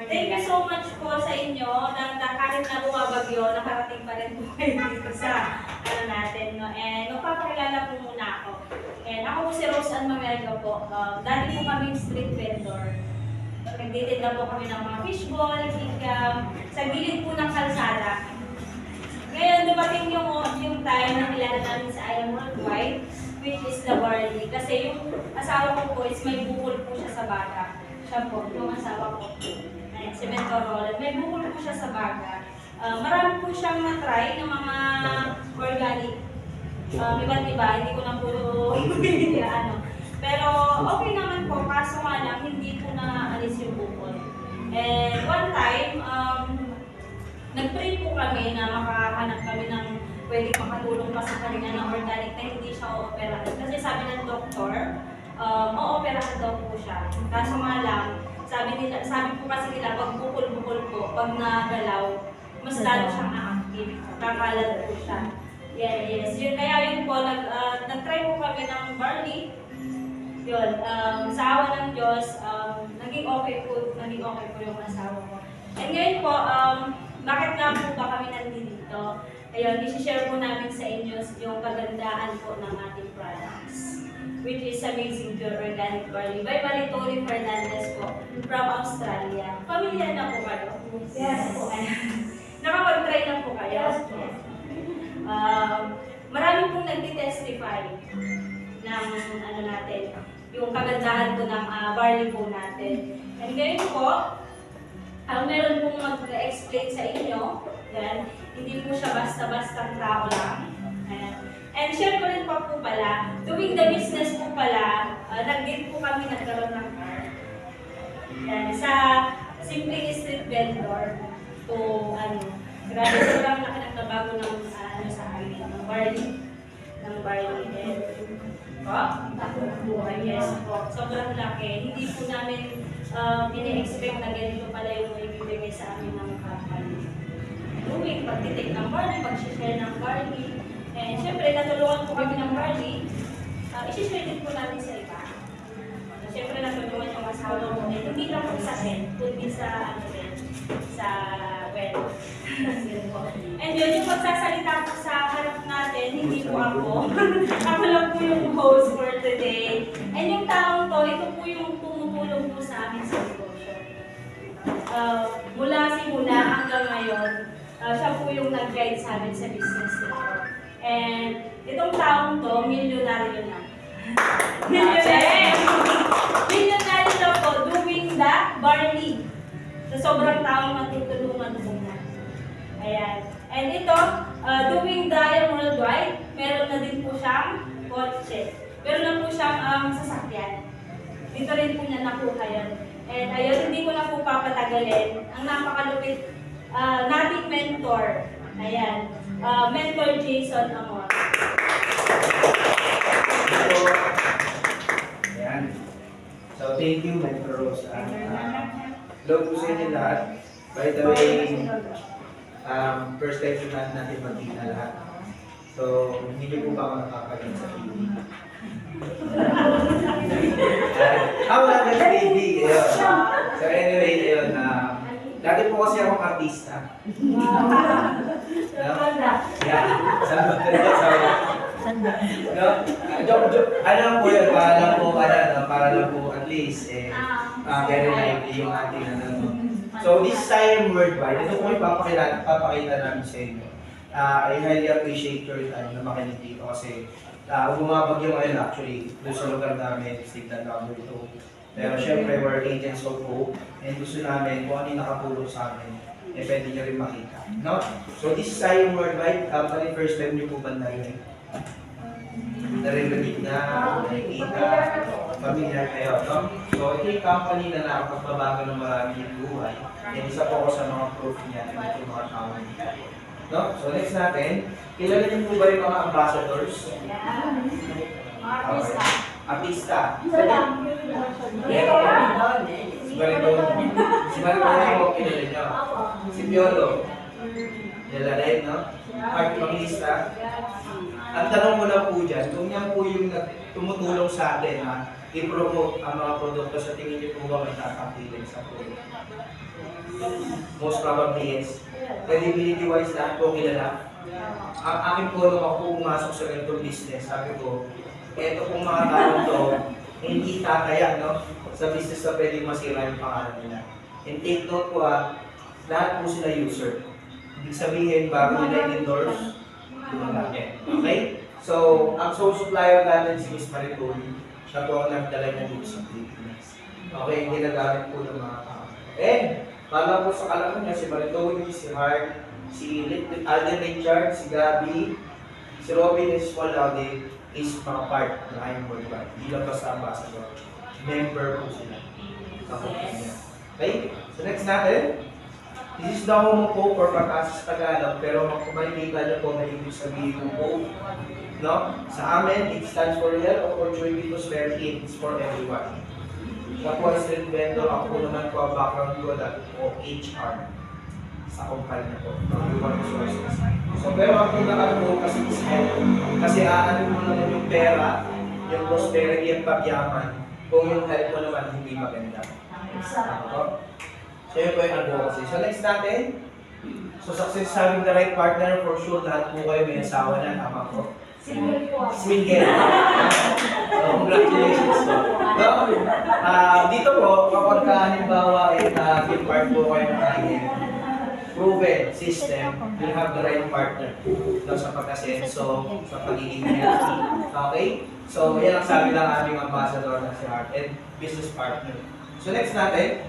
Thank you so much po sa inyo na kahit na bumabagyo, nakarating pa rin po kayo dito sa natin. No? And magpapakilala po muna ako. And ako po si Rose Ann Mamerga po. Dati po kami street vendor. Nagtitinda po kami ng mga fishball, hikam, sa gilid po ng kalsada. Ngayon, dumating yung time na kilala namin sa I Am Worldwide, which is the barley. Kasi yung asawa ko po is may bukol po siya sa baga. Siya po, yung asawa ko po. Si Mentor may bukol po siya sa baga. Marami po siyang na-try ng mga organic. Iba't iba, hindi ko na po ano. Pero okay naman po, kaso nga lang, hindi po na-alis yung bukol. And one time, nag-pray po kami na makahanap kami ng pwedeng makatulong pa sa kanila ng organic na hindi siya o-operahan. Kasi sabi ng doktor, o-operahan daw po siya. Kaso nga lang, sabi po kasi nila, pag bukol-bukol po, pag nagalaw, mas lalo siyang na-active. Kakalat po siya. Yes. Yun, kaya yun po, nag-try po kami ng barley. Yun, sa awa ng Diyos, naging okay po yung asawa ko. And ngayon po, bakit nga po ba kami nandito? Ayun, isi-share po namin sa inyo yung kagandahan po ng ating products, which is Amazing Pure Organic Barley by Tony Fernandez po from Australia. Pamilya na po kayo? Yes po. Nakapag-try na po kayo? Yes po. Marami pong nagtitestify ng ano natin, yung kagandahan po ng barley po natin. And ngayon po, meron pong mag-explain sa inyo. Yan. Hindi po siya basta-bastang tao lang. Ayan. And share ko rin pa po pala, doing the business po pala, nag-get po kami nagkaroon ng car. Yan. Sa simpleng street vendor to grabe sobrang laki ng nabago ng sa amin, ng barley. And buhay, yes po. Sobrang laki. Hindi po namin ini-expect na ganito pala yung ibibigay sa amin ng company. Doing, pag-take ng barley, pag-share ng barley. And syempre, natulungan po kami ng barley. I-share din po namin sa iba. Syempre, natulungan yung asawa ko. Hindi lang po sa head, kundi sa well. And yun, yung magsasalita po sa harap natin, hindi po ako. Ako lang po yung host for today. And yung taong to, ito po yung tumutulong po sa amin sa negosyo. Mula simula hanggang ngayon, siya po yung nag-guide sa amin sa business nito. And itong taong to, milyonaryo na. Milyonaryo na po, doing the barley. Sa sobrang taong matutulungan po na. Ayan. And ito, doing the worldwide, meron na din po siyang kotse. Meron na po siyang sasakyan. Dito rin po niya nakuha yan. And ayun, hindi ko na po papatagalin. Ang napakalupit nating mentor. Ayan. Mentor Jason Amor. Ayan. So, thank you, Mentor Rose. Hello po sa inyo lahat. By the way, first time natin magkita lahat. So, hindi niyo po ba ako nakakalit sa TV? Wala ka sa TV. So anyway, ayun. Dati po kasi akong artista. Yeah. Ano po yun? Para lang po at least very lively yung ating So this time worldwide, ito po yung papakita namin sa inyo. I highly appreciate your time na makinig dito kasi bumabagyo ngayon actually doon sa lugar namin, Stigtan number 2. Pero syempre, we're agents of hope and gusto namin kung ano yung nakapulong sa amin, pwede nyo rin makita. No? So this is Sayong Worldwide company, first time nyo po ba narinig? Narinig na, nakikita, familiar kayo, no? So ito yung company na nakapagbabago ng marami yung buhay. And isa po ako sa mga proof niya, ito yung mga tao niya. No? So next natin, kilala niyo po ba yung mga ambassadors? Artista. Artista. Si Maritone. Si Maritone yung kilala niyo. Si Piolo. Nila rin, no? Art Evangelista. Ang tanong mo lang po dyan, kung yan po yung tumutulong sa atin na i-promote ang mga produkto sa tingin niyo po ba may tatangkilin sa product? Most probably yes. Credibility-wise lahat po kilala. Ang akin po nung ako pumasok sa ganitong business, sabi ko, eto pong mga tao to, hindi tataya, no? Sa business na pwedeng masira yung pangalan nila. And take note po lahat po sila user. Ibig sabihin, bago nila in-endorse, gumagamit. Okay? So, ang sole supplier natin si Miss Maritoli, siya po ang nagdala niya dito sa Pilipinas. Okay, hindi nagamit po ng mga tao. And, pala po sa kalaman niya, si Maritoli, si Hart, si Alden Richard, si Gabi, si Robin, and si Paul Laude is mga part ng IM Worldwide. Hindi lang basta ambassador. Member po sila. Okay? So next natin, this is the home po for pagkasa sa Tagalog, pero makikita niyo po na ibig sabihin ng hope. No? Sa amin, it stands for health, opportunity, prosperity, it's for everyone. Siya po ay street vendor, ako po naman po ang background ko o HR sa kumpanya po, ng human resources. So pero ang pinaka po kasi is health. Kasi aanin mo naman yung pera, yung prosperity at pagyaman, kung yung health mo naman hindi maganda. So yun po yung advocacy. So next natin, so success having the right partner, for sure lahat po kayo may asawa na, tama po. Single po. Single. So congratulations po. No? Dito po, kapag halimbawa ay part po kayo ng IM, proven system, you have the right partner sa pag-asenso, sa pagiging healthy. Okay? So, yan ang sabi ng aming ambassador na si Hart and business partner. So, next natin,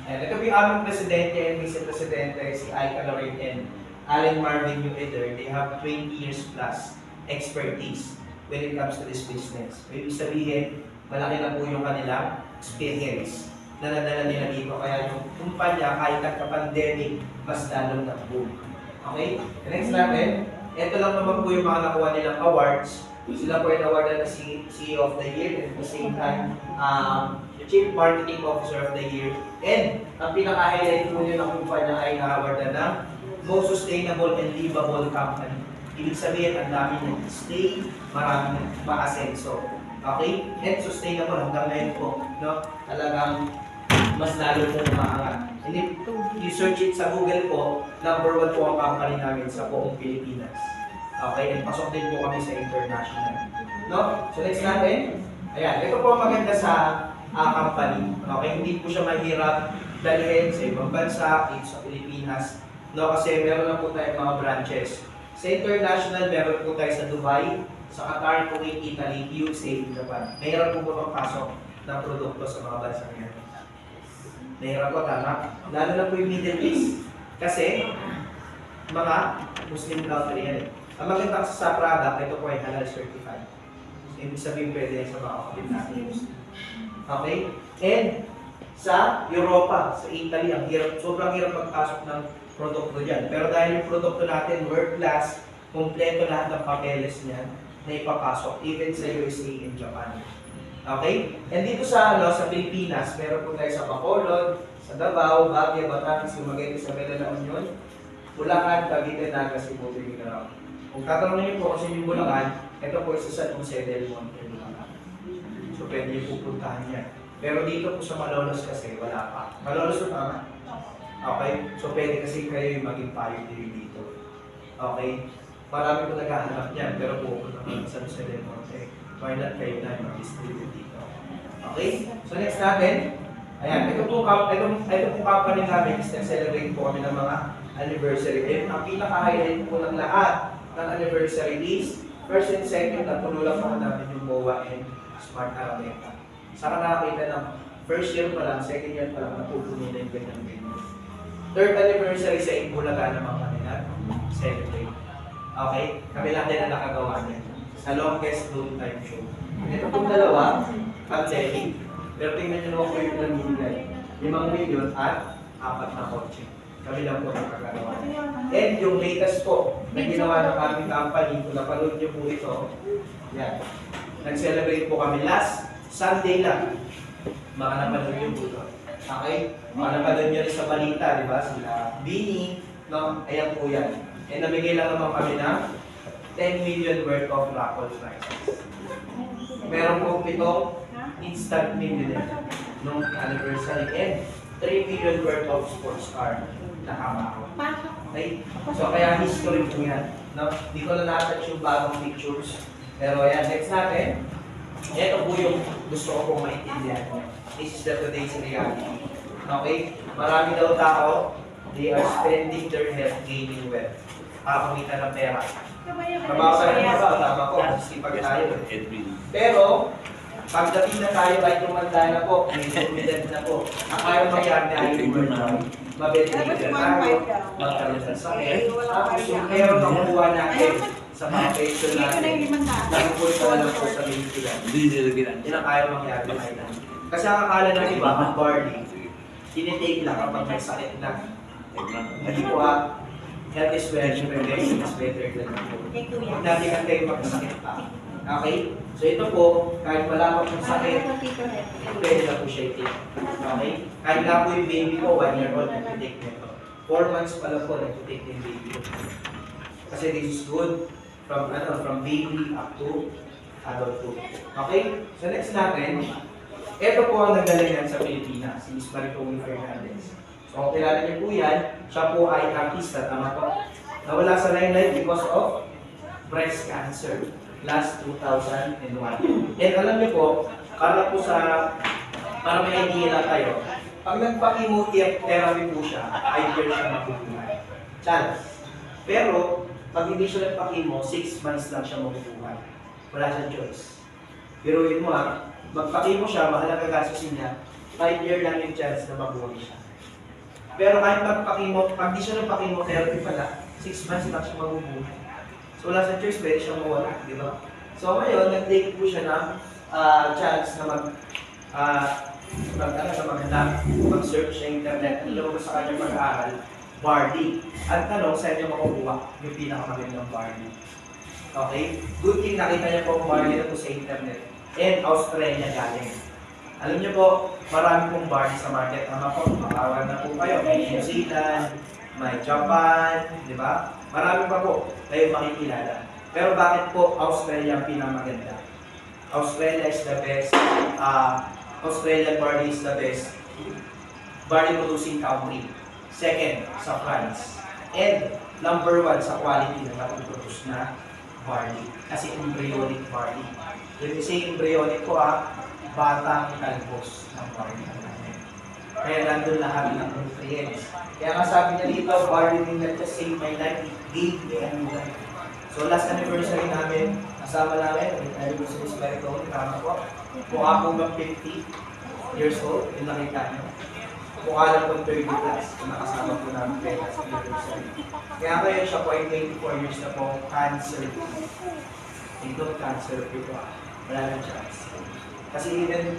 ito po yung aming presidente and vice-presidente, si Aika Lorraine and Allen Marvin Ueder. They have 20 years plus expertise when it comes to this business. Ibig sabihin, malaki na po yung kanilang experience na nadala nila dito. Kaya yung kumpanya, kahit nagka-pandemic, mas lalong na-boom. Okay? The next natin, ito lang naman po yung mga nakuha nilang awards. Sila po yung awarded na CEO of the Year and at the same time, the Chief Marketing Officer of the Year. And ang pinaka-highlight po nyo ng kumpanya ay na-awardan ng Most Sustainable and Livable Company. Ibig sabihin, ang dami nag-stay, marami nag-asenso. Okay? And sustainable hanggang ngayon po. No? Talagang mas lalo po umaangat. And if you search it sa Google po, number 1 po ang company namin sa buong Pilipinas. Okay? And pasok din po kami sa international. No? So next natin, ayan, ito po ang maganda sa company. Okay? Hindi po siya mahirap dalhin sa ibang bansa, dito sa Pilipinas. No? Kasi meron na po tayong mga branches. Sa international, meron po tayo sa Dubai, sa Qatar, Kuwait, Italy, USA, Japan. Mahirap po ba magpasok ng produkto sa mga bansa niya? Mahirap po, tama? Lalo na po yung Middle East. Kasi, mga Muslim country yan eh. Ang maganda sa product, ito po ay halal certified. Ibig sabihin pwede yan sa mga kapatid natin. Okay? And sa Europa, sa Italy, ang hirap, sobrang hirap magpasok ng produkto dyan. Pero dahil yung produkto natin, world class, kompleto lahat ng papeles niyan na ipapasok, even sa USA and Japan. Okay? And dito sa Pilipinas, meron po tayo sa Bacolod, sa Davao, Baguio, Batangas, Dumaguete, Isabela, La Union, Bulacan, Cavite, Naga, Cebu, Mindanao. Kung tatanungin niyo po kasi yung Bulacan, ito po isa sa Jose del Monte, Bulacan. So pwede niyo pupuntahan yan. Pero dito po sa Malolos kasi wala pa. Malolos po tama? Okay? So pwede kasi kayo yung maging pioneer dito. Okay? Marami po naghahanap niyan, pero pupunta naman sa Jose del Monte. Why not kayo na yung mag-distribute dito? Okay? So next natin, ayan, ito po company namin is nag-celebrate po kami ng mga anniversary. And ang pinaka-highlight po ng lahat ng anniversary is first and second, napuno lang po namin yung MOA and Smart Alameda. Saka nakakita ng first year pa lang, second year pa lang, napupuno na yung ganyan. Third anniversary sa Bulacan naman kanila, celebrate. Okay? Kami lang din na nakagawa niya. Sa longest room time show. Ito pong dalawa, pandemic. Pero tingnan nyo naman po yung nangyayari. 5 million at 4 na kotse. Kami lang po nakakagawa. And yung latest po, na ginawa ng aming company, kung napanood nyo po ito, yan. Nag-celebrate po kami last Sunday lang. Mga napanood nyo po ito. Okay? Mga napanood nyo rin sa balita, di ba? Sila Bini, no? Ayan po yan. And nabigay lang naman kami ng 10 million worth of raffle prizes. Meron po 7 instant millionaire nung anniversary and 3 million worth of sports car na kamao. Okay? So kaya history po yan. No? Hindi ko na natouch yung bagong pictures. Pero yan, next natin. Ito po yung gusto ko pong maintindihan. This is the today's reality. Okay? Marami daw tao, they are spending their health gaining wealth. Kakamita ng pera. Mabasa na ba? Tama ko, sipag tayo. Pero, pagdating na tayo ay tumanda na po, may lumidad na po. Ang ayaw mangyari na ay mabedrika tayo, magkaroon ng sakit. Tapos yung pera na kukuha natin sa mga pension natin, nakupunta na lang po sa Pilipinas. Yan ang ayaw mangyari na kayo. Kasi ang akala ng iba, ang barley, tinitake lang kapag may sakit na. Hindi po health is well, prevention is better than cure. Huwag natin antay magkasakit pa. Okay? So ito po, kahit wala pa pong sakit, pwede na po siya i-take. Okay? Kahit na po yung baby ko, 1 year old, nag-take nito. 4 months pa lang po, nag-take yung baby ko. Kasi this is good from baby up to adulthood. Okay? So next natin, ito po ang nagdalingan sa Pilipinas, si Ms. Maricone Fernandez. So kung kilala niyo po yan, siya po ay artista, tama po? Nawala sa limelight because of breast cancer last 2001. And alam niyo po, para may idea na tayo, pag nagpa-chemotherapy po siya, 5 years siya mabubuhay. Chance. Pero, pag hindi siya nagpa-chemo, 6 months lang siya mabubuhay. Wala siyang choice. Pero yun mo magpa-chemo siya, mahalaga gastusin niya, 5 year lang yung chance na mabuhay siya. Pero kahit pag di siya nagpa-chemotherapy pala, 6 months lang siya mabubuhay. So wala sa choice, pwede siyang mawala, di ba? So ngayon, nag-take po siya ng chance na mag-search sa internet, ilong sa kanyang mag-aaral, barley. At tanong, saan niya makukuha yung pinakamagandang barley? Okay? Good thing nakita niya po ang barley na po sa internet. And Australia galing. Alam niyo po, marami pong barley sa market. Tama po, makawan na po kayo. May New Zealand, may Japan, di ba? Marami pa po kayo makikilala. Pero bakit po Australia ang pinamaganda? Australia is the best. Australian barley is the best barley producing country. Second, sa France. And number 1 sa quality na napuproduce na barley. Kasi embryonic barley. When we say embryonic po batang talbos ng barley. Kaya nandun lahat ng nutrients. Kaya nga sabi niya dito, barley did not just save my life, it gave me a new life. So last anniversary namin, kasama namin, anniversary is very cool, tama po. Mukha po bang 50 years old, yung nakita niyo. Mukha lang po 30 plus, kung nakasama po namin kayo last anniversary. Kaya ngayon siya po ay 24 years na po, cancer. Ito, cancer po. Wala nang chance. Kasi even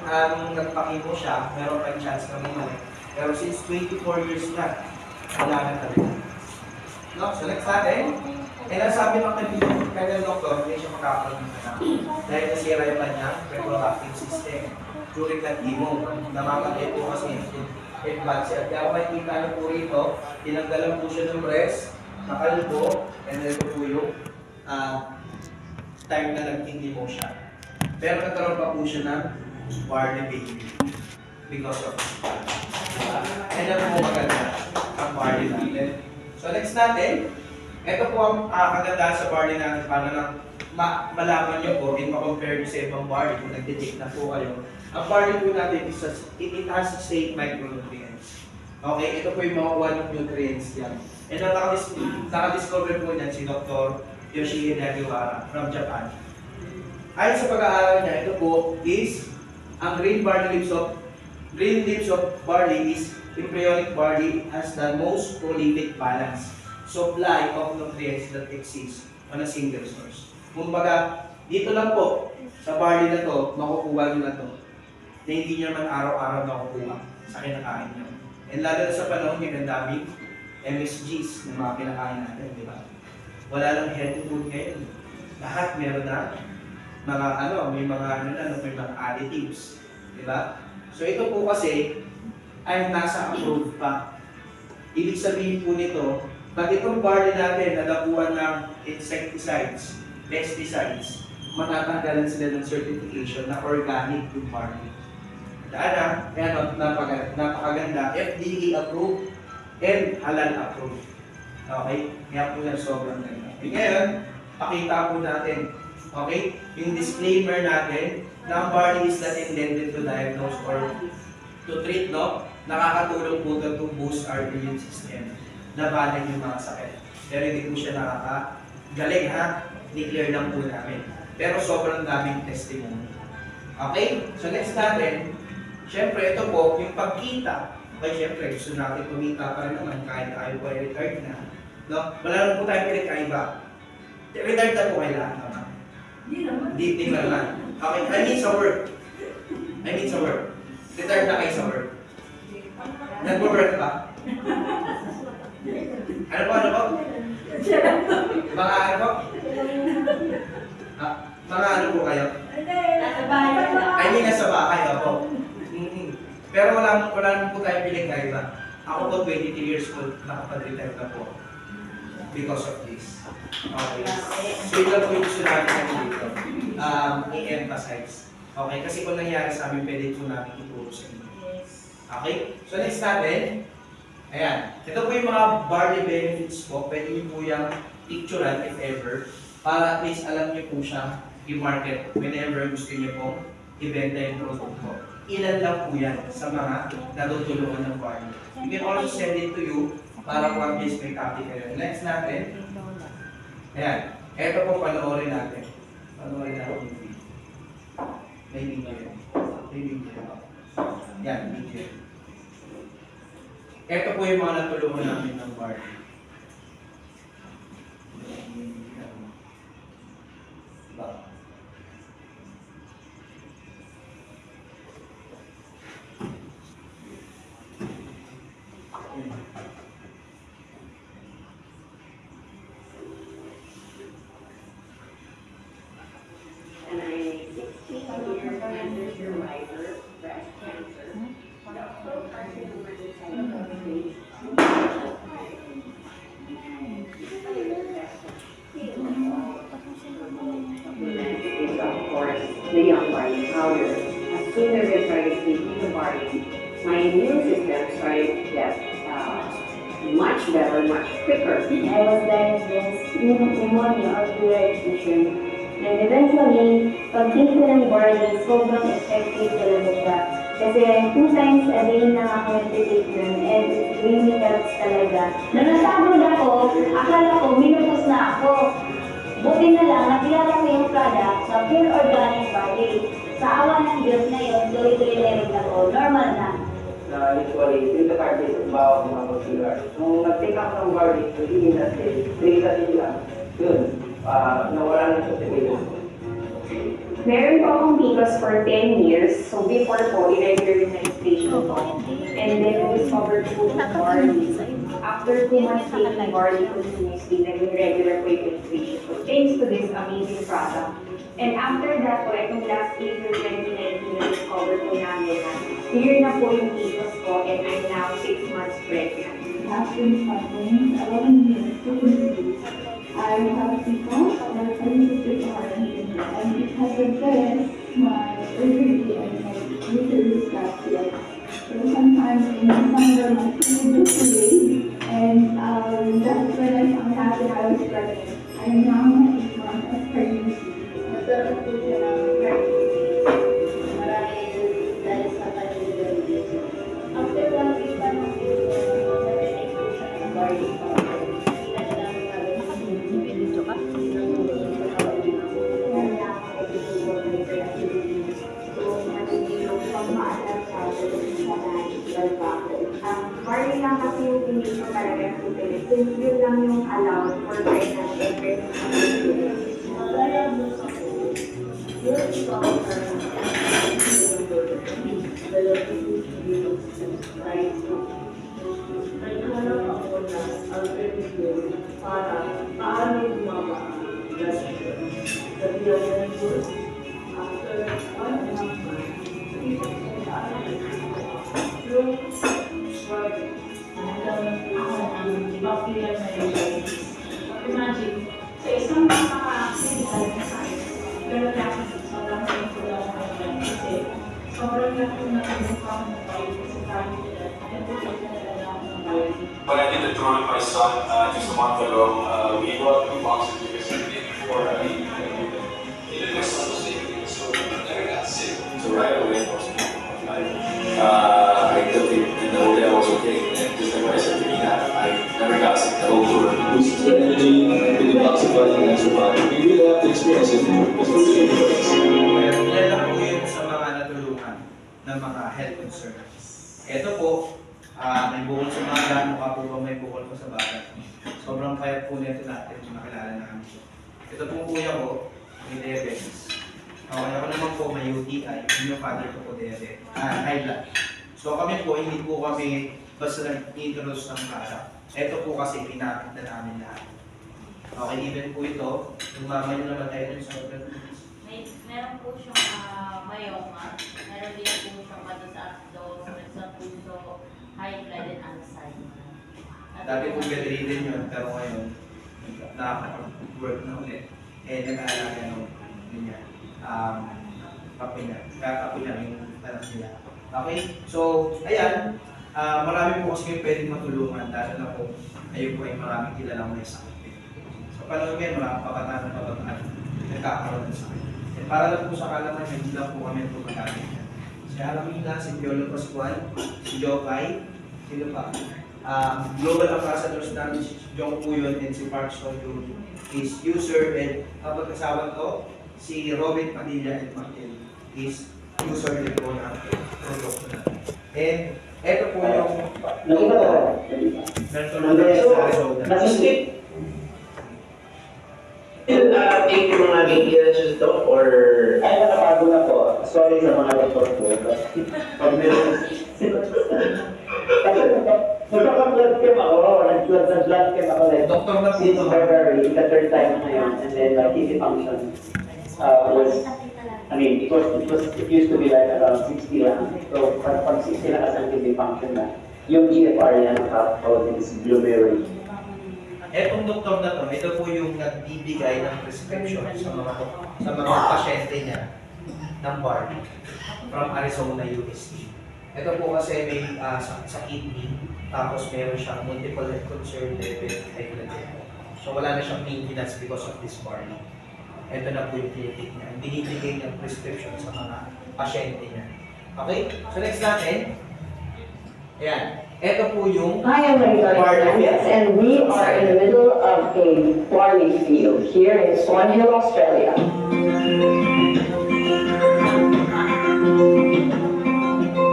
nagpakimo siya, meron pang chance na bumalik. Pero since 24 years na, wala na talaga. No? So next natin, ang sabi ng kanyang doktor, hindi siya makakaroon na dahil nasira yung kanyang reproductive system during that chemo. Namamatay po kasi yung blood cell. Kaya kung makikita niyo po rito, tinanggalan po siya ng breast, nakalbo, and then po yung time na nag-chemo siya. Pero nagkaroon pa po siya ng barley baby because of this barley. And ano po maganda ang barley natin. So next natin, ito po ang kagandahan sa barley natin para lang malaman nyo po in ma-compare nyo sa ibang barley kung nag-detect na po kayo. Ang barley po natin is it has 8 micronutrients. Okay, ito po yung mga 1 nutrients yan. And ang nakadiscover po niyan si Dr. Yoshihide Nagiwara from Japan. Ayon sa pag-aaral niya, ito po is ang green leaves of barley is embryonic barley has the most prolific balance supply of nutrients that exists on a single source. Kumbaga, dito lang po sa barley na to, makukuha nyo na to. Na hindi nyo naman araw-araw makukuha sa kinakain nyo. And lalo na sa panahon yung ang daming MSGs na mga kinakain natin, di ba? Wala lang healthy food ngayon. Lahat meron na may mga additives, di ba? So ito po kasi ay nasa approved pa. Ibig sabihin po nito, pag itong barley natin nadapuan ng insecticides, pesticides, matatanggalan sila ng certification na organic yung barley. Dana, ayan, napakaganda, FDA approved and halal approved. Okay? Kaya po yan sobrang ganda. Okay, ngayon, pakita po natin. Okay? Yung disclaimer natin, na ang barley is not intended to diagnose or to treat, no? Nakakatulong po ito to boost our immune system. Labanan yung mga sakit. Pero hindi po siya nakakagaling, ha? Declare lang po namin. Pero sobrang daming testimony. Okay? So next natin, syempre ito po, yung pagkita. Okay, syempre gusto natin kumita pa rin naman kahit tayo po ay retired na. No? Wala lang po tayong pinagkaiba. Retired na po kailangan naman. Hindi ba naman? Okay, I mean sa work. Retired na kayo sa work. Nag-work ba? Ano po? Mga ano po? Mga ano po kayo? I mean, nasa bahay ako. Pero wala po tayong pinagkaiba. Ako po 23 years old, nakapag-retire na po. Because of this. Okay. So ito po yung gusto natin dito. I-emphasize. Okay, kasi kung nangyari sa amin, pwede po namin ituro sa inyo. Okay? So next natin, ayan. Ito po yung mga barley benefits po. Pwede nyo po yung picturean if ever. Para at least alam nyo po siya i-market whenever gusto nyo pong ibenta yung product po. Ilan lang po yan sa mga natutulungan ng barley. You can also send it to you para po at least may copy kayo. Next natin, ayan. Ito po panoorin natin. Panoorin natin yung video. May video. Yan, video. Ito po yung mga natulungan namin ng barley. Diba? And a 16-year cancer survivor, breast cancer, doctor carcinoma stage 2. Is of course the young barley powder. As soon as I started taking the barley, my immune system started to get much better, much quicker. I was diagnosed with pneumonia or pleural effusion. And eventually, pag-take ko ng barley, sobrang effective talaga siya. Kasi 2 times a day na ako nag-take yun, and it really helps talaga. Nung nasabog ako, akala ko, minubos na ako. Buti na lang, nakilala ko yung product sa Pure Organic Barley. Sa awa ng Diyos na yun, tuloy-tuloy level na ko, normal na. Na usually, yung target ng bawat mga mag-cigar. Nung nag-take up ng barley, hindi na sila, 3 kasi lang, yun, nawala na siya sa video. Meron po akong PCOS for 10 years. So before po, irregular menstruation po. And then we discovered po yung barley. After 2 months taking barley continuously, naging regular po yung menstruation. So thanks to this amazing product. And after that po, itong last April 2019, na-discover po namin na clear na po yung PCOS ko and I'm now 6 months pregnant. I've been suffering 11 years to conceive. I have people that I used to take part in, and because of this, my ovary and my uterus got sick. So sometimes in the summer, my period was delayed, and that's when I found out that I was pregnant. I am now in my 8th month of pregnancy. Masarap po siya ng pregnancy. Marami dahil sa kanilang dito. After 1 week pa ng narinig ko siya ng barley powder. Barley lang kasi yung hindi ko talaga susunod. Since yun lang yung allowed for pregnant and pregnant. Naghanap ako na alternative para paano mama gastion. Sabihan ko, after 1.5 months, yung struggle, hanggang mapilan na yung diabetes. Imagine, sa isang napaka-critical na side, pero sobrang painful lang ako kasi sobrang laki na pinagpa ako ng bawal kasi sabi nila, nag-protect na talaga ako ng bawal. When I did the tour with my son just a month ago, we brought 2 boxes because the day before I my son was sick, so I got sick. So right away, I took it and the whole day I was okay. And just like what I said to Nina, I never got sick the whole tour. Boosts the energy, really oxygen, and so on. You really have to experience it. It's really interesting. Ilan lang po yun sa mga natulungan ng mga health concerns. Ito po, may bukol sa mga daan, mukha po ba may bukol po sa bata. Sobrang payat po nito natin, nakilala namin po. Ito pong kuya ko, may diabetes. Okay, ako naman po may UTI, yung father ko po diabetes, high blood. So kami po, hindi po kami basta nag-introduce ng product. Ito po kasi pinakit na namin lahat. Okay, even po ito, yung mama nyo naman tayo sa Meron po siyang myoma, meron din po siyang mataas sa puso, high blood and anxiety. Dati po bedridden yun, pero ngayon, nakakapag-work na ulit. Nag-aalaga nung niya. Kapo niya, yung anak nila. Okay? So, ayan. Marami po kasi pwedeng matulungan, lalo na po kayo po ay maraming kilalang may sakit. So, panahon ngayon, maraming pabataan, nagkakaroon ng sakit. Para lang po sa kalaman, hindi lang po kami ito magaling. Si Aramina, si Piolo Pascual, si Jokay, sino pa? Global Ambassadors namin si Jong Puyon and si Park Soju is user and kapag-kasama to, si Robin Padilla and Martin is user din po ng produkto natin. And eto po yung Nakita ko. Mentology sa Arizona. Nasisip. Take yung mga maintenance ito or... Ay, nakabago na po. Sorry sa mga doktor po. Pag meron... Kasi nagpaka-blood chem ako. Nag-blood chem ako like... Doktor na po Since ito. February, the third time na yun. And then my kidney function was... I mean, it used to be like around 60 lang. So, pag 60 lang kasi ang kidney function na. Yung GFR niya nakakawag is glomeruli. Etong doktor na to, ito po yung nagbibigay ng prescription sa mga pasyente niya ng BARD from Arizona, USC. Ito po kasi may sa kidney, tapos meron siyang multiple health concern level high blood level. So wala na siyang maintenance because of this BARD. Ito na po yung clinic niya. Binibigay niyang prescription sa mga pasyente niya. Okay? So next natin. Ayan. Ito po yung Hi, I'm Marita Fernandez, and we are in the middle of a barley field here in Swan Hill, Australia.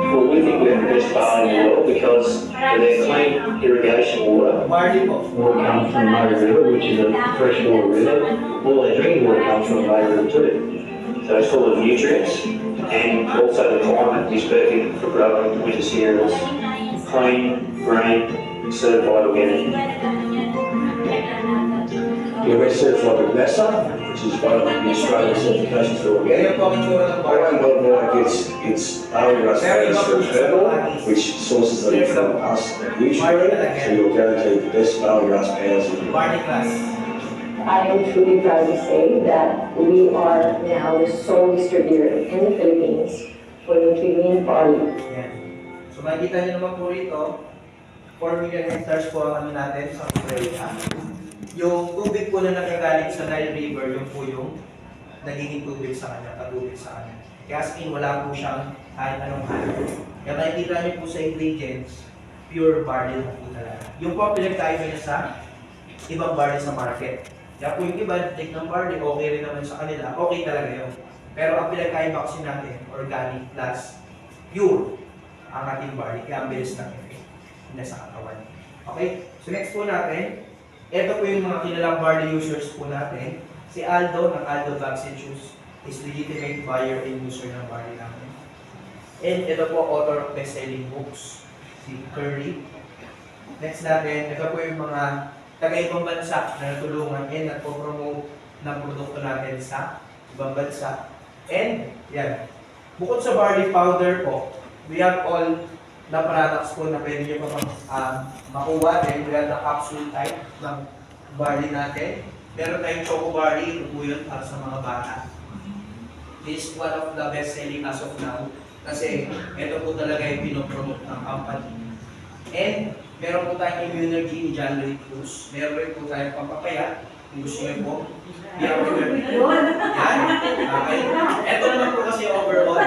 Well, we think we have the best barley in the world because they're clean irrigation water. barley po. Water comes from Murray River, which is a freshwater river. All their drinking water comes from Murray River too. So it's full of nutrients, and also the climate is perfect for growing winter cereals. Clean, green, certified organic. Yeah, we're certified with NASA, which is one of the Australian certifications for Ganyan organic. po ang itsura ng barley. Around worldwide, it's barley rust fertile, which sources them from us usually, so you're guaranteed the best barley rust powders in the world. Barley class. I am truly proud to say that we are now the sole distributor in the Philippines for Nutrien barley. Yan. So makikita niyo naman po rito, 4 million hectares po ang ano natin sa Australia. Yung tubig po na nagagaling sa Nile River, yung po yung nagiging tubig sa kanya, patubig sa kanya. Kaya as in, wala po siyang kahit anong halo. Kaya makikita niyo po sa ingredients, pure barley na po talaga. Yung po pinagkaiba niya sa ibang barley sa market. Kaya po yung iba, take ng barley, okay rin naman sa kanila, okay talaga yun. Pero ang pinagkaiba kasi natin, organic plus pure ang ating barley, kaya ang bilis ng effect na sa katawan. Okay? So next po natin, ito po yung mga kilalang barley users po natin. Si Aldo ng Aldo Vaccine Juice is legitimate buyer and user ng barley natin. And ito po, author of best-selling books, si Curry. Next natin, ito po yung mga taga-ibang bansa na natulungan and nagpo-promote ng produkto natin sa ibang bansa. And, yan. Bukod sa barley powder po, we have all na products po na pwede nyo pa makuha. And we have the capsule type ng barley natin. Meron tayong choco barley, ito po yun para sa mga bata. This is one of the best selling as of now. Kasi ito po talaga yung pinopromote ng company. And meron po tayong Immunergy ni John Ray Cruz. Meron rin po tayong pampapayat. Kung gusto niyo po. Yan. Okay. Ito naman po kasi overall.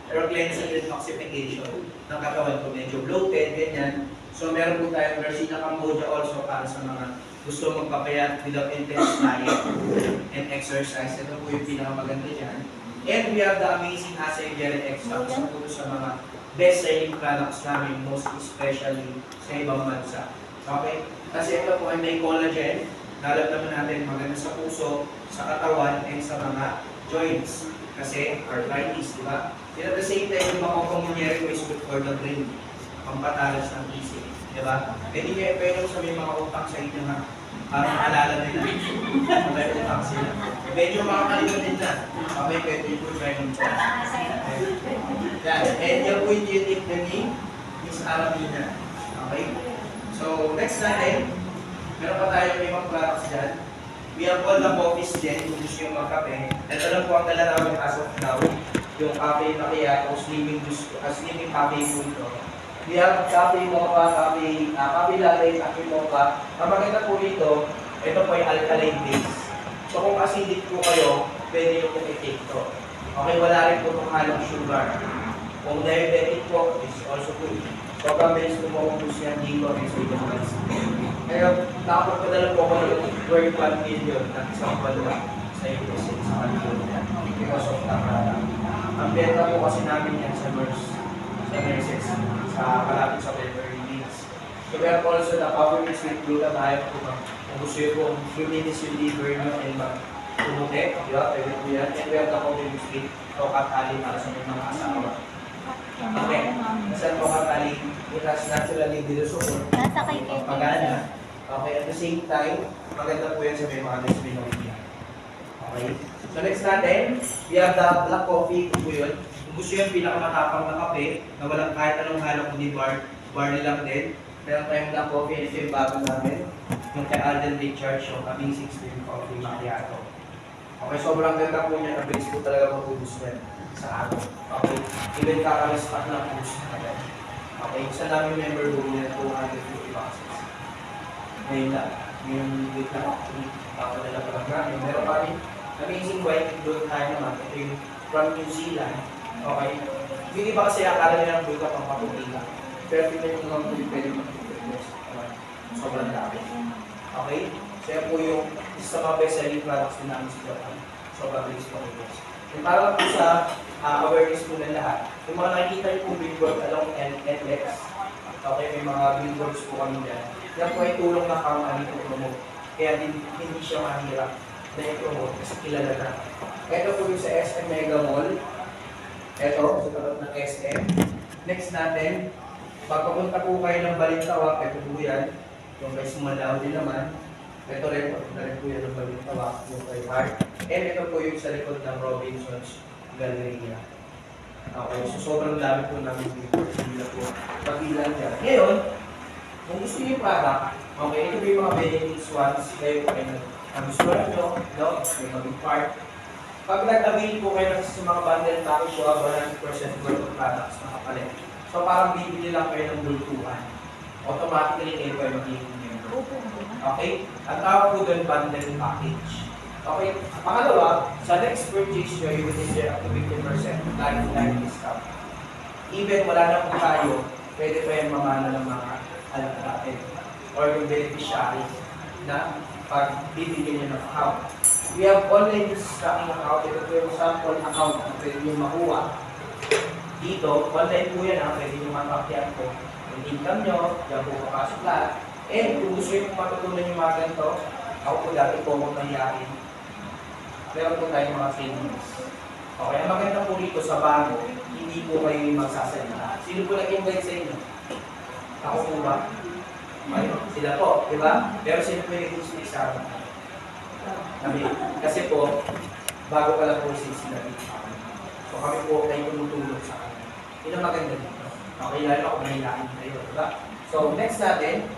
Pero cleansing and detoxification ng katawan ko. Medyo bloated, ganyan. So meron po tayong Garcia Cambodia also para sa mga gusto magpapayat without intense diet and exercise. Ito po yung pinakamaganda dyan. And we have the amazing Acai Berry Extract. Isa po sa mga best-selling products namin, most especially sa ibang bansa. Okay? Kasi ito po ay may collagen. Alam naman natin maganda sa puso, sa katawan, and sa mga joints. Kasi arthritis, di ba? And at the same time, yung mga komunyeri ko is good for the brain. Pampatalas ng isip. Di ba? Pwede nyo pwede sa may mga utang sa inyo na parang alala nila. May utang sila. Medyo makakalimutin na. Okay, pwede yung good friend ko. Yan. And yan po yung unique na ni Miss Aramina. Okay? So, next natin, meron pa tayo may mga products dyan. We have all the coffees dyan kung gusto yung magkape. Ito lang po ang dala namin as of now. Yung cafe macchiato, slimming cafe po ito. We have cafe mocha, cafe latte, cafe mocha. Ang maganda po dito, ito po yung alkaline base. So kung acidic po kayo, pwede nyo pong i-take ito. Okay, wala rin po itong halong sugar. Kung diabetic po, is also good. So kambens po kung gusto yan dito rin sa ibang bansa. Kaya nakapagpadala po ako ng worth 1 million ng isang balwa sa USA sa California because of that product. Ang benta po kasi namin yan sa nurses, sa kalapit sa Beverly Hills. So we have also the power with glutathione po kung gusto nyo po luminis yung liver nyo and tumuti, di ba? Pwede po yan. And we have the coffee biscuit o katali para sa mga asawa. Okay, nasa po katali, it has naturally dilusuon. Nasa kay Kenny. Pagana. Okay, at the same time, maganda po yan sa may mga dysmenorrhea. Okay? So next natin, we have the black coffee po yun. Kung gusto yung pinakamatapang na kape, na walang kahit anong halong kundi barley lang din. Meron tayong black coffee, ito yung bago namin. Yung kay Alden Richards, yung amazing stream coffee macchiato. Okay, sobrang ganda po niya. Nabilis po talaga mag-ubus yan sa ato. Okay, even kakalaspak na ubus na agad. Okay, isa namin member room niya 250 boxes. Ngayon lang, yung week na papadala pa lang namin. Meron pa rin amazing white doon tayo naman. Ito yung from New Zealand. Okay, yung iba kasi akala nila ng buka pang papumila. Pero tingnan yung mga pwede pwede mag-request. Sobrang dami. Okay, so yan po yung isa sa mga best-selling products din namin sa Japan. Sobrang bilis po request. Yung para po sa awareness po ng lahat, yung mga nakikita niyo po billboard along NLX, okay, may mga billboards po kami dyan. Yan po ay tulong na company to promote. Kaya hindi siya mahirap na i-promote kasi kilala na. Ito po yung sa SM Mega Mall. Ito, sa tapat ng SM. Next natin, pagpapunta po kayo ng Balintawak, ito po yan. Yung kay Sumalaw din naman. Ito rin, papunta rin po yan ng Balintawak, yung kay Hart. And ito po yung sa likod ng Robinson's Galleria. Okay, so sobrang dami po namin dito. Hindi na po pagilan dyan. Ngayon, kung gusto niyo yung product, okay, ito po yung mga benefits once kayo po kayo gusto nyo, no? May maging part. Pag nag-avail po kayo sa mga bundle package po, 100% worth of products nakapalit. So parang bibili lang kayo ng bultuhan. Automatically kayo kayo magiging member. Okay? Ang tawag po doon bundle package. Okay? Pangalawa, sa next purchase nyo, you will enjoy up to 50% lifetime discount. Even wala na po tayo, pwede pa yung mamana ng mga alam natin or yung beneficiary na pag bibigyan nyo ng account. We have online tracking account. Ito po yung sample account na pwede nyo makuha. Dito, online po yan ha, pwede nyo matakyan po yung income nyo, dyan po papasok lahat. And kung gusto nyo matutunan yung mga ganito, ako po dati po akong nangyari. Meron po tayong mga savings. Okay, ang maganda po dito sa bago, hindi po kayo yung magsasalita. Sino po nag-invite sa inyo? Ako po ba? Okay, sila po, di ba? Pero sino po yung gusto sa akin? Kami. Kasi po, bago pa lang po sila dito. So kami po kayo tumutulong sa akin. Yun ang maganda dito. Okay, lalo ako mahilain kayo, di ba? So next natin,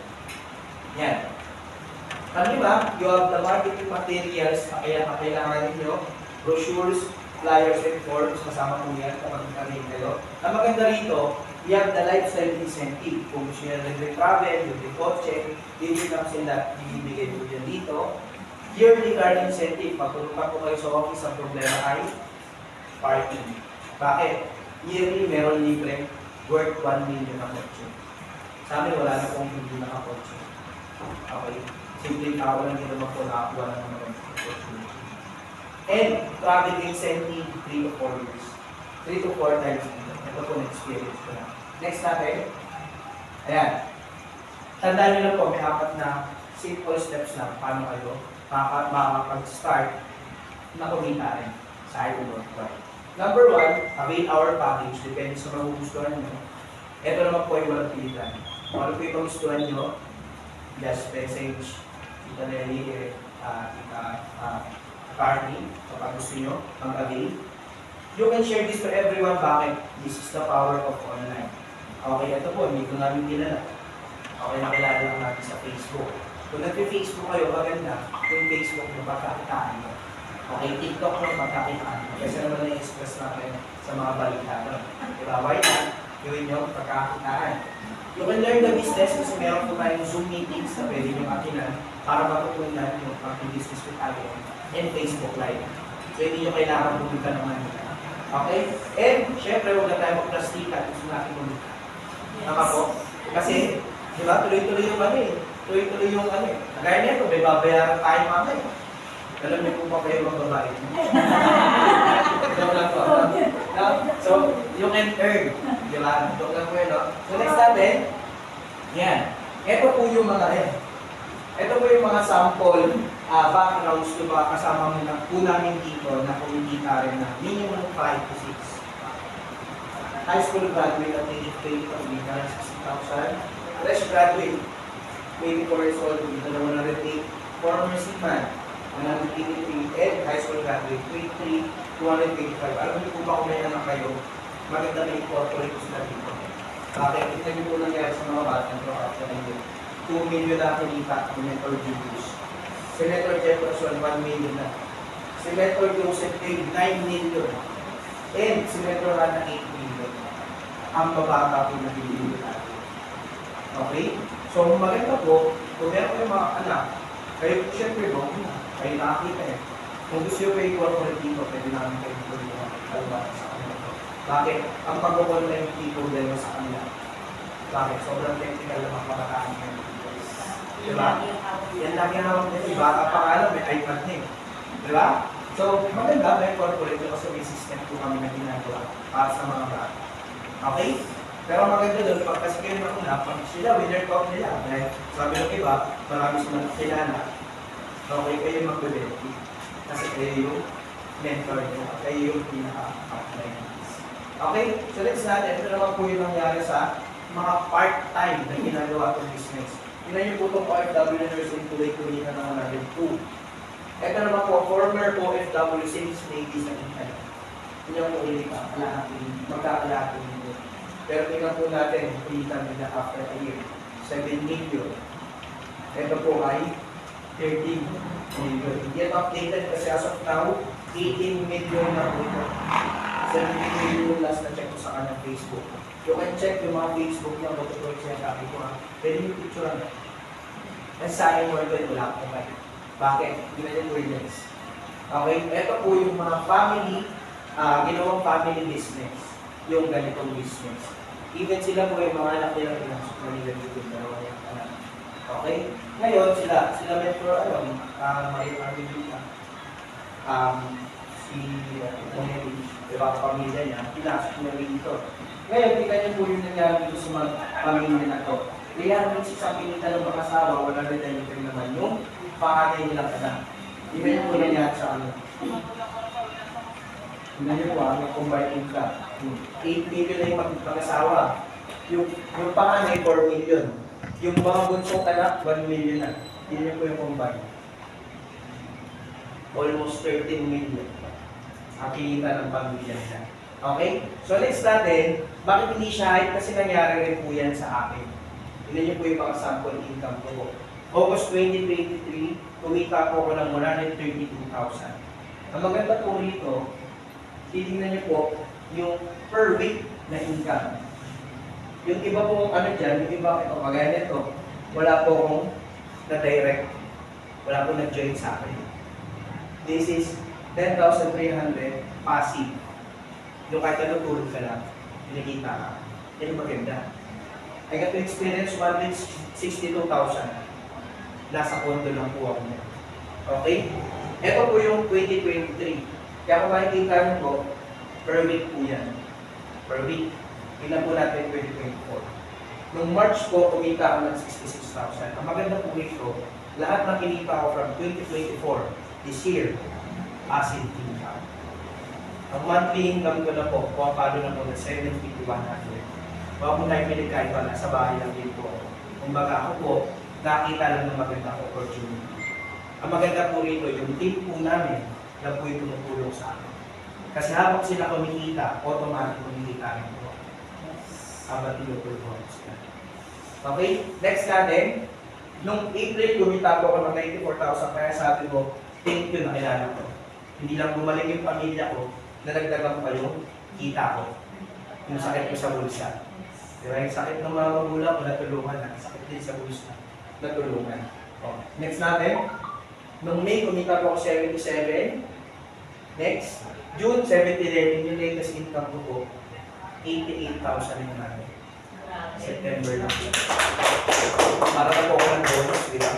yan. Ano ba? You have the marketing materials na kaya kailangan ninyo, brochures, flyers and forms, kasama po yan kapag nagkaroon kayo. Ang maganda rito, we have the lifestyle incentive. Kung gusto nyo nag-travel, nag-kotse, dividends and that, bibigay po yan dito. Yearly card incentive, pagpunta po kayo sa office, ang problema ay parking. Bakit? Yearly, meron libre worth 1 million na kotse. Sa amin, wala na pong hindi nakakotse. Okay? Simple tao lang din naman po nakakuha na naman ng kotse. And travel incentive 3 to 4 years. 3 to 4 times. Ito po na-experience ko na. Next natin. Ayan. Tandaan nyo lang po, may apat na simple steps lang paano kayo makakapag-start na kumita rin sa item worldwide. Number 1, avail our package. Depende sa magugustuhan nyo. Ito naman po yung walang pilitan. Kung ano po yung magustuhan nyo, just message, Tita Nelly, Tita Carly, kapag gusto nyo, mag-avail. You can share this to everyone. Bakit? This is the power of online. Okay, ito po, hindi ko namin kilala. Okay, nakilala lang natin sa Facebook. Kung nag-Facebook kayo, maganda, yung Facebook nyo, pagkakitaan nyo. Okay, TikTok nyo, pagkakitaan nyo. Kasi naman na-express natin sa mga balita nyo. Diba? Why not? Gawin nyo, pagkakitaan. You can learn the business kasi meron po tayong Zoom meetings na pwede nyo makinan para matutunan yung pag-business with Alien and Facebook Live. So, hindi nyo kailangan bumika naman. Okay? And, syempre, huwag na tayo mag-plastika gusto natin bumika. Tama po? Kasi, di ba, tuloy-tuloy yung ano eh. Tuloy-tuloy yung ano eh. Gaya nito, may babayaran tayo mamaya. Alam niyo kung pa kayo magbabayad. Joke lang po. No? So, you can earn. Di ba? Joke lang po yun, no? So, next natin, yan. Ito po yung mga yan. Ito po yung mga sample backgrounds to ba kasama mo na po namin dito na kumikita rin na minimum 5 to 6. High school graduate at age 20 kumikita ng 60,000. Fresh graduate, 24 years old, kumikita ng 108. Former seaman, 183. And high school graduate, 23, 225. Alam niyo po ba kung may anak kayo, maganda may incorporate ko sila dito. Bakit? Ito niyo po nangyari sa mga batang throughout the year. 2 million na kinita ni Mentor Julius. Senator Jefferson, 1 million na. Senator Joseph Dave, 9 million. And Senator Hannah, 8 million. Ang babata po na binili natin. Okay? So, maganda po, kung meron kayo mga anak, kayo siyempre mo, kayo nakakita eh. Kung gusto nyo kayo corporate dito, pwede namin kayo dito yung kalabatan sa kanila. Bakit? Ang pag-online people dahil sa kanila. Bakit? Sobrang technical na makabataan kayo. Diba? Yan lagi naman nito. Baka pa alam, may iPad na eh. Diba? So, maganda, may corporate kasi may system po kami na ginagawa para sa mga bata. Okay? Pero maganda doon, pag kasi kayo nauna, pag sila, winner talk nila. Dahil sabi ng iba, marami silang kilala. Okay, kayo mag-benefit. Kasi kayo yung mentor nyo. Kayo yung pinaka-apply. Okay? So, let's natin. Ito naman po yung nangyari sa mga part-time na ginagawa itong business. Yun yung putong OFW na nursing tuloy kumita ng 102. Ito naman po, former OFW sales ladies na income. Yun yung kumita, magkakalahatin nito. Pero tingnan po natin, kumita nila after a year. 7 million. Ito po ay 13 million. Hindi updated kasi as of now, 18 million na po ito. 17 million last na check ko sa kanyang Facebook. You can check yung mga Facebook niya, matutuloy siya sabi ko ha. Pwede yung picture na. And sayang mo ito, wala ko kayo. Bakit? Ginanyan williams. Okay? Ito po yung mga family, ginawang family business. Yung ganitong business. Even sila po yung mga anak nila pinasok na nila dito yung dalawa niyang anak. Okay? Ngayon sila mentor, may pamilya. Si Nelly, diba pamilya niya, pinasok niya dito. Ngayon, tingnan niyo po yung nangyari dito sa mga pamilya na ito. Kaya rin si sa pinita ng mga asawa, wala rin tayo naman yung panganay nilang anak. Tingnan niyo po nangyari sa ano. Tingnan niyo po ang combined income. 8 million na yung mag-asawa. Yung panganay, 4 million. Yung mga bunsong anak, 1 million na. Tingnan niyo po yung combined. Almost 13 million. Ang kinita ng pamilya niya. Okay? So next natin, bakit hindi siya height? Kasi nangyari rin po yan sa akin. Tignan niyo po yung mga sample income ko. August 2023, kumita po ako ng 132,000. Ang maganda po rito, titingnan niyo po yung per week na income. Yung iba po, ano dyan, yung iba, ito, kagaya nito, wala po akong na-direct, wala po nag-join sa akin. This is 10,300 passive. Yung kahit natutulog ka lang, pinakita ka. Yan yung maganda. I got to experience 162,000. Nasa condo lang po ako niya. Okay? Ito po yung 2023. Kaya kung makikita niyo po, per week po yan. Per week. Tingnan po natin 2024. Nung March po, kumita ako ng 66,000. Ang maganda po ito, lahat ng kinita ko from 2024, this year, passive income. Ang monthly income ko na po, pumapalo na po ng 70 to 100. Huwag mo tayo pinikay pa, nasa bahay lang din po. Kumbaga ako po, nakita lang ng magandang opportunity. Ang maganda po rito, yung team po namin, na po yung tumutulong sa akin. Kasi habang sila kumikita, automatic kumikita rin po. Habang tinuperformance ka. Okay, next natin. Nung April, kumita po ako ng 94,000, kaya sabi ko, thank you, nakilala ko. Hindi lang bumalik yung pamilya ko, nalagdagan pa yung kita ko. Yung sakit ko sa bulsa. Diba? Yung sakit ng mga magulang ko, natulungan na. Sakit din sa bulsa, natulungan. Oh. Next natin. Nung May, kumita po ako 77. Next, June 77, yung latest income ko po, 88,000 yung namin. September lang. Para na po ako ng bonus, di ba?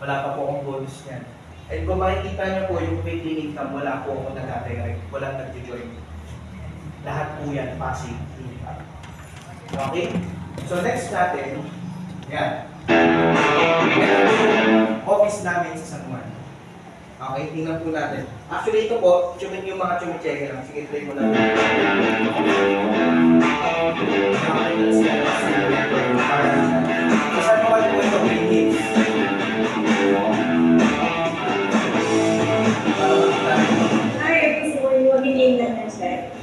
Wala pa po akong bonus yan. And kung makikita niyo po yung weekly income, wala po ako nag-direct, walang nag-join. Lahat po yan, passive income. Okay? So next natin, yan. Ito po yung office namin sa San Juan. Okay, tingnan po natin. Actually ito po, yung mga chumicheke lang. Sige, try mo lang. Sa San Juan po ito, green hills. Hi, gusto ko yung mag-in na check.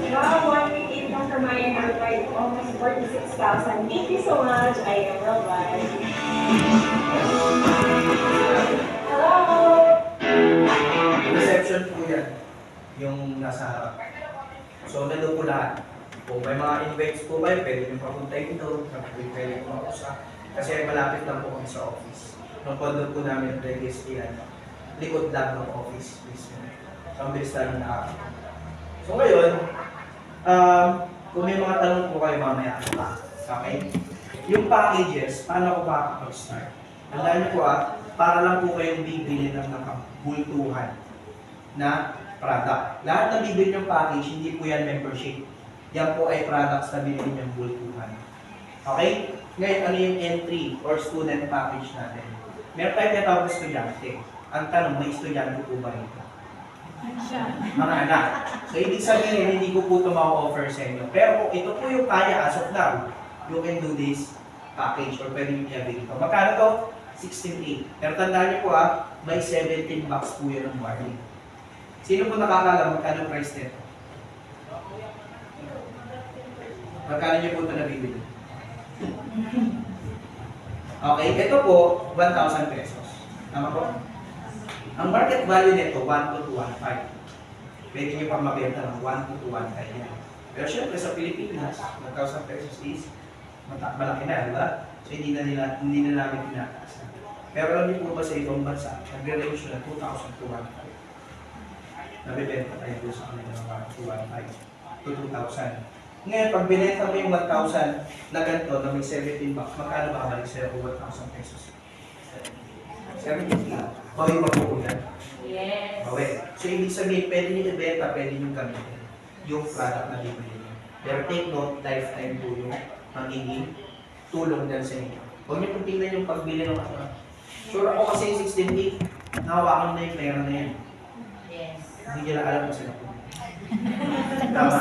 Wow, 1 week income from my enterprise, almost 46,000. Thank you so much. I am Robert. Hello! Reception po yan. Yung nasa harap. So, nandun po lahat. Kung may mga invites po kayo, pwede nyo papuntahin doon. Pwede nyo makusap. Kasi malapit lang po kami sa office. Nung condo po namin, yan. Likod lang ng office. So, ang bilis lang na. So, ngayon, kung may mga tanong po kayo mamaya, okay? Yung packages, paano ko makakapag-start? Tandaan niyo po para lang po kayong bibili ng nakabultuhan na product. Lahat na bibili ng package, hindi po yan membership. Yan po ay products na binili niyong bultuhan. Okay? Ngayon, ano yung entry or student package natin? Meron tayong tinatawag na estudyante. Ang tanong, may estudyante po ba rito? Mga anak. So, ibig sabihin, hindi ko po ito ma-offer sa inyo. Pero kung ito po yung kaya as of now, you can do this package or pwede yung i-avail ito. Magkano to? 16.8. Pero tandaan niyo po may 17 bucks po yun ng warning. Sino po nakakala magkano price nito? Magkano niyo po ito nabibili? Okay, ito po, 1,000 pesos. Tama po? Ang market value nito, 1 to 1.5. Pwede nyo pa mabenta ng 1 to 1.5 yan. Pero syempre sa Pilipinas, 1,000 pesos is malaki na, diba? So hindi na namin pinataas. Pero alam niyo po ba sa ibang bansa, nagre-range siya ng 2,000 to 1.5. Nabibenta tayo doon sa kanila ng 1 to 1.5 to 2,000. Ngayon, pag binenta mo yung 1,000 na ganito, na may 17 bucks, magkano ba kabalik sa'yo kung 1,000 pesos? 17 bucks. Bawi magpukunan. Yes. Bawi. So, ibig sabihin, pwede nyo ibenta, pwede nyo gamitin yung product na bibili nyo. Pero take note, lifetime po yung magiging tulong din sa inyo. Huwag nyo pong tingnan yung pagbili ng kasama. Sure ako kasi yung 16.8, nahawakan na yung pera na yan. Yes. Hindi nyo na alam kung sino po. Tama.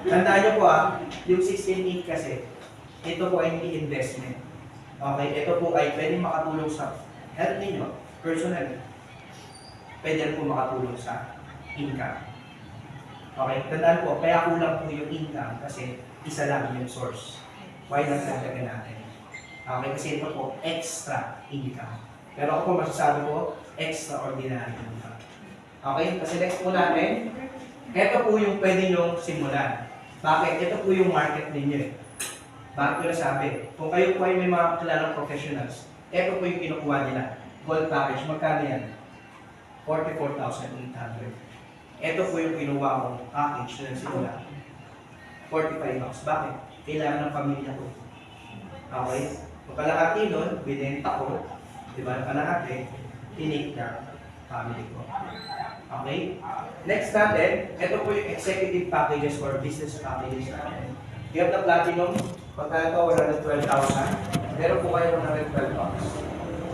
Tandaan nyo po yung 16.8 kasi, ito po ay hindi investment. Okay, ito po ay pwede makatulong sa health ninyo, personally. Pwede rin po makatulong sa income. Okay, tandaan po, kaya kulang po yung income kasi isa lang yung source. Why not dagdagan natin? Okay, kasi ito po, extra income. Pero ako po masasabi ko, extraordinary po siya. Okay, kasi next po natin, ito po yung pwede nyo simulan. Bakit? Ito po yung market ninyo eh. Bakit ko nasabi? Kung kayo po ay may mga kilalang professionals, ito po yung kinukuha nila. Gold package, magkano yan? 44,800. Ito po yung kinuha kong package na nagsimula. 45 bucks. Bakit? Kailangan ng pamilya ko. Okay? Kung kalahati nun, binenta ko. Diba? Kalahati, tinik na family ko. Okay? Next natin, ito po yung executive packages or business packages natin. You have the platinum, pagkano 112,000. Meron po kayo 112 bucks.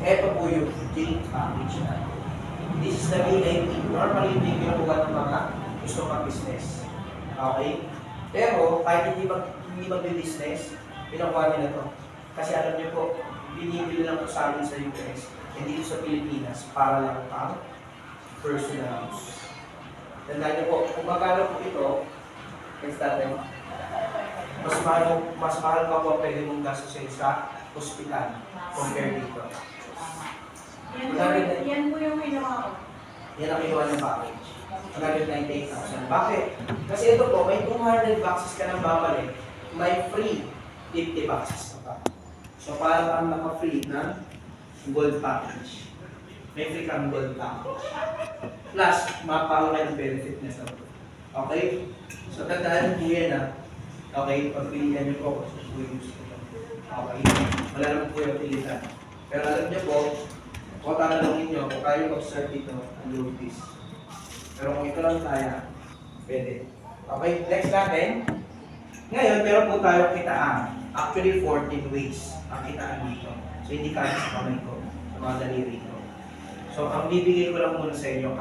Ito po yung J package natin. This is the VIP. Normally, hindi kinukuha ng mga gusto mag-business. Okay? Pero, kahit hindi mag-business, pinukuha nila to. Kasi alam niyo po, binibili lang po sa amin sa US, hindi sa Pilipinas, para lang pang personal use. Tandaan niyo po, kung magkano po ito, next natin, mas mahal pa po ang pwede mong gastusin sa hospital compared dito. Yan po yung kinuha ko. Yan ang kinuha ng package. 198,000. Bakit? Kasi ito po, may 200 boxes ka nang babalik, may free 50 boxes ka pa. So parang kang naka-free na gold package. May free kang gold package. Plus, mapakaw kayo ng benefit na sa ito. Okay? So tandaan niyo yan ha. Okay? Pagpilihan niyo po kung use ko. Okay? Wala naman po yung pilihan. Pero alam niyo po, kung tatanungin niyo, kung kayo mag-serve dito, ang load this. Pero kung ito lang kaya, pwede. Okay, next natin. Ngayon, meron po tayo kitaan. Actually, 14 ways ang kitaan dito. So, hindi kaya sa kamay ko, sa mga daliri ko. So, ang bibigay ko lang muna sa inyo, 6.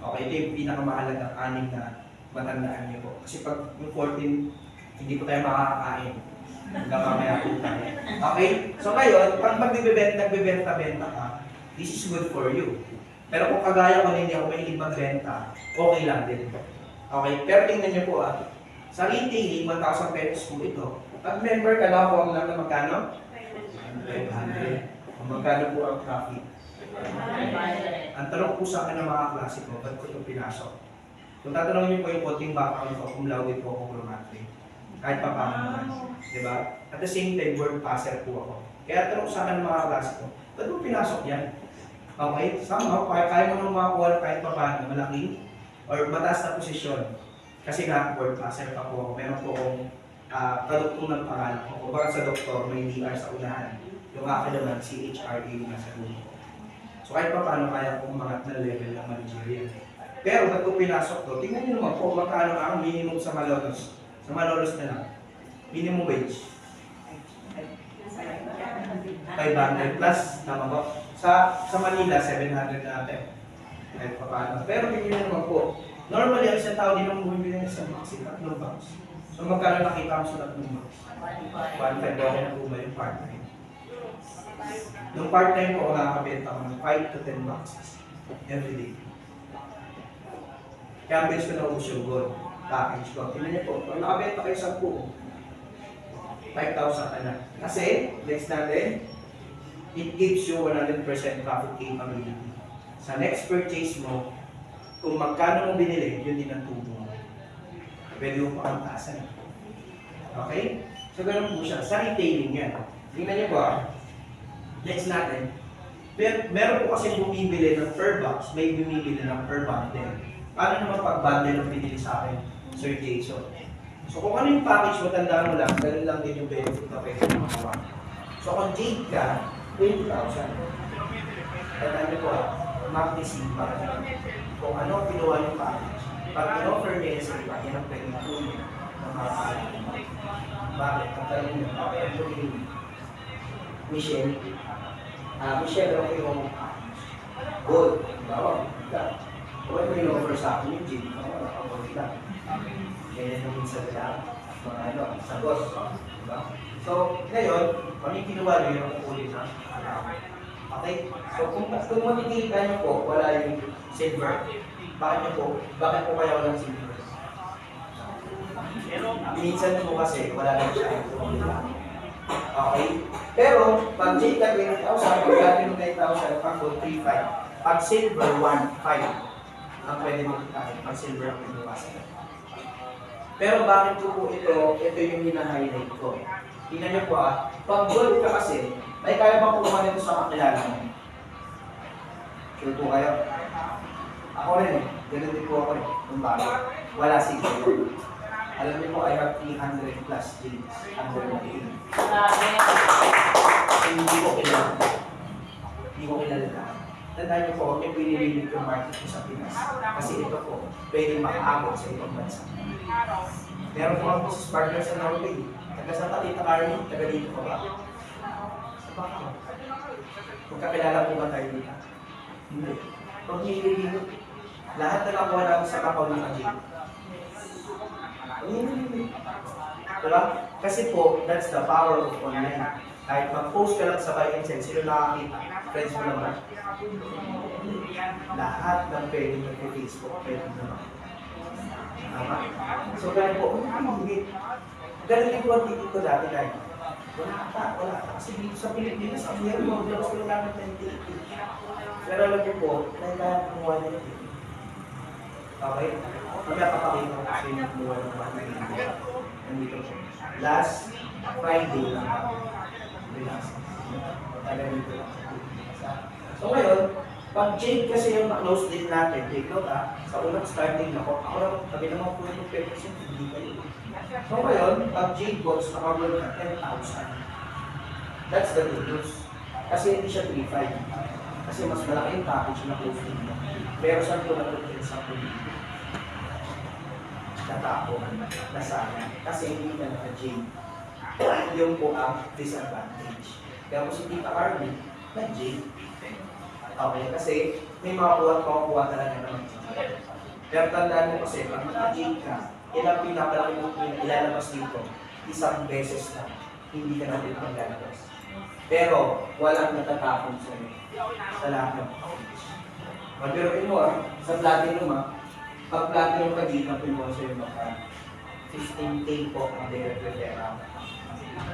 Okay, ito yung pinakamahalagang 6 na matandaan niyo po. Kasi pag yung 14, hindi po tayo makakakain. Hanggang mamaya po tayo. Okay? So ngayon, pag nagbebenta-benta ka, this is good for you. Pero kung kagaya ko na hindi ako mahilig magbenta, okay lang din. Okay? Pero tingnan niyo po sa retailing, 1,000 pesos po ito. Pag member ka na, huwag lang na magkano? 500. Kung magkano po ang profit? Ang tanong po sa akin ng mga klase ko, ba't ko ito pinasok? Kung tatanungin niyo po yung konting background ko, kung laude po ako kurumatri. Kahit pa paano naman. Diba? At the same time, word passer po ako. Kaya tanong sa akin ng mga klase ko, ba't mo pinasok yan? Okay? Somehow, kaya mo nang makakuha kahit pa paano, malaking or mataas na posisyon. Kasi nga, word passer pa po ako. Meron po akong kadoktor ng pangalan ko. Kung baka sa doktor, may DR sa unahan. Yung akin naman, CHRA yung nasa dulo ko. So kahit pa paano, kaya ko umangat na level ng managerial. Pero ba't ko pinasok to? Tingnan nyo naman po, magkano ang minimum sa Malolos. Sa Malolos na lang. Minimum wage. 500 plus, tama ba? Sa Manila, 700 natin. Kahit pa paano. Pero tingnan naman po, normally ang isang tao din ang bumibili ng isang box, 3 box. So magkano nakita mo sa 3 box? 1.5 okay na po ba yung part-time? Yung part-time ko, nakakabenta ko ng 5 to 10 boxes every day. Kaya ang bilis ko na ubus yung gold package ko. Tingnan niyo po, pag nakabenta kayo sa 5,000 ka na. Kasi, next natin, it gives you 100% profit capability. Sa next purchase mo, kung magkano mo binili, yun din ang tubo mo. Pwede mo pa taasan. Okay? So, ganun po siya. Sa retailing yan. Tingnan niyo po next natin, meron po kasi bumibili ng per box, may bumibili ng per bundle. Paano naman pag bundle ang binili sa akin, Sir Jason? So kung ano yung package mo, tandaan mo lang, ganun lang din yung benefit na pwede mo makawa. So kung Jade ka, 20,000. Tandaan niyo po, mag-deceive pa. Kung ano ang pinuha yung package, pag in-offer niya sa iba, yan ang pwede tuloy ng mga package. Bakit? Ang tanong niyo, Michelle, okay yung gold. Bawa, kung ano yung offer sa akin yung gym, nakapagod lang. Kaya yung minsan lang, mga sagos. Diba? So, ngayon, kung yung kinuha nyo yung ulit na okay? So, kung makikita nyo po, wala yung silver. Bakit po kaya walang silver? Minsan po kasi, wala lang siya yung Okay? Pero, pag J ka 20,000, pag platinum 9,000, pag gold 3,500. Pag silver, 1,500. Ang pwede mo kitahin. Pag silver ang pinuwasan. Pero bakit po ito yung hina-highlight ko. Tingnan niyo po pag gold ka kasi, may kaya bang kumuha nito sa kakilala mo? Sure po kayo? Ako rin eh. Ganun din po ako eh. Kung bakit. Wala siguro. Alam niyo po, I have 300 plus jeans under my name. Grabe. Hindi ko kilala. Hindi ko kilala na. Tandaan niyo po, huwag niyo pinililit yung market niyo sa Pinas. Kasi ito po, pwede makaabot sa ibang bansa. Meron po ang business partner sa Norway. Taga sa Tita Carmen, taga dito po ba? Sa baka. Magkakilala po ba tayo dito? Hindi. Huwag niyo ilililit. Lahat na nakuha namin sa kakao ng Ajay. Diba? Kasi po, that's the power of online. Kahit mag-post ka lang sa buy and sell, sino nakakita? Friends mo naman. Lahat ng pwede mag-Facebook, pwede naman. Tama? So, ganun po, ganun din po ang titig ko dati kahit. Wala ka. Kasi dito sa Pilipinas, ang hirap mo, labas ko lang namin ng titig. Pero alam niyo po, kaya kumuha niya yung titig. Okay? Magkakapakita ko sa inyo kumuha ng mga titig. Nandito po. Last Friday lang ako. Relax. Tagal dito lang. So ngayon, pag Jade kasi yung na-close date natin, take note sa unang starting ako lang, kami naman po yung 10%, hindi kayo. So ngayon, pag Jade Box nakaroon na 10,000, that's the good news. Kasi hindi siya 3,500. Kasi mas malaki yung package na close date mo. Pero saan ko na-close sa pulito? Natako, nasana. Kasi hindi ka naka-Jade. Yung po ang disadvantage. Kaya kung si Tita Carmen, nag-Jade. Okay, kasi may mga kuha talaga naman. Pero tandaan mo kasi, pag naka-Jade ka, ilang pinapalaki mo ilalabas dito, isang beses lang, hindi ka na ulit maglalabas. Pero, walang natatapon sa'yo sa lahat ng package. Magbiruin mo sa platinum pag platinum ka dito, pinuha sa'yo maka 15K po ang direct referral.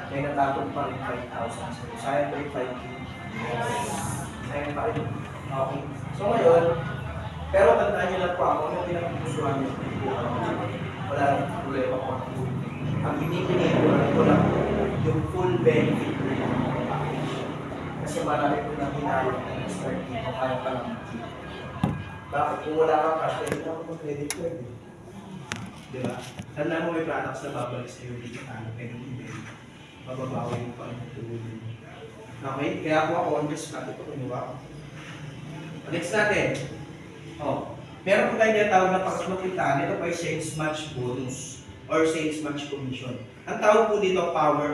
May natapon pa rin 5,000 sa'yo. Sayang 35K. Sayang pa rin. Okay. So ngayon, pero tandaan niyo lang po ako, yung pinag-pusuhan niyo, wala lang problema po ako. Ang binibigay ko lang yung full benefit ko yung package. Kasi marami po nang hinayang na start dito, kaya pa lang makita. Bakit kung wala kang cash, hindi ako mag-credit card eh. Diba? Tandaan mo may products na babalik sa iyo dito tayo, pero hindi. Mababawi mo pa ang tulong. Okay? Kaya ako on the spot ito, kinuha ko. Next natin. Meron po tayo tinatawag na pagkaklong kitaan, ito pa yung sales match bonus or sales match commission. Ang tawag po dito, power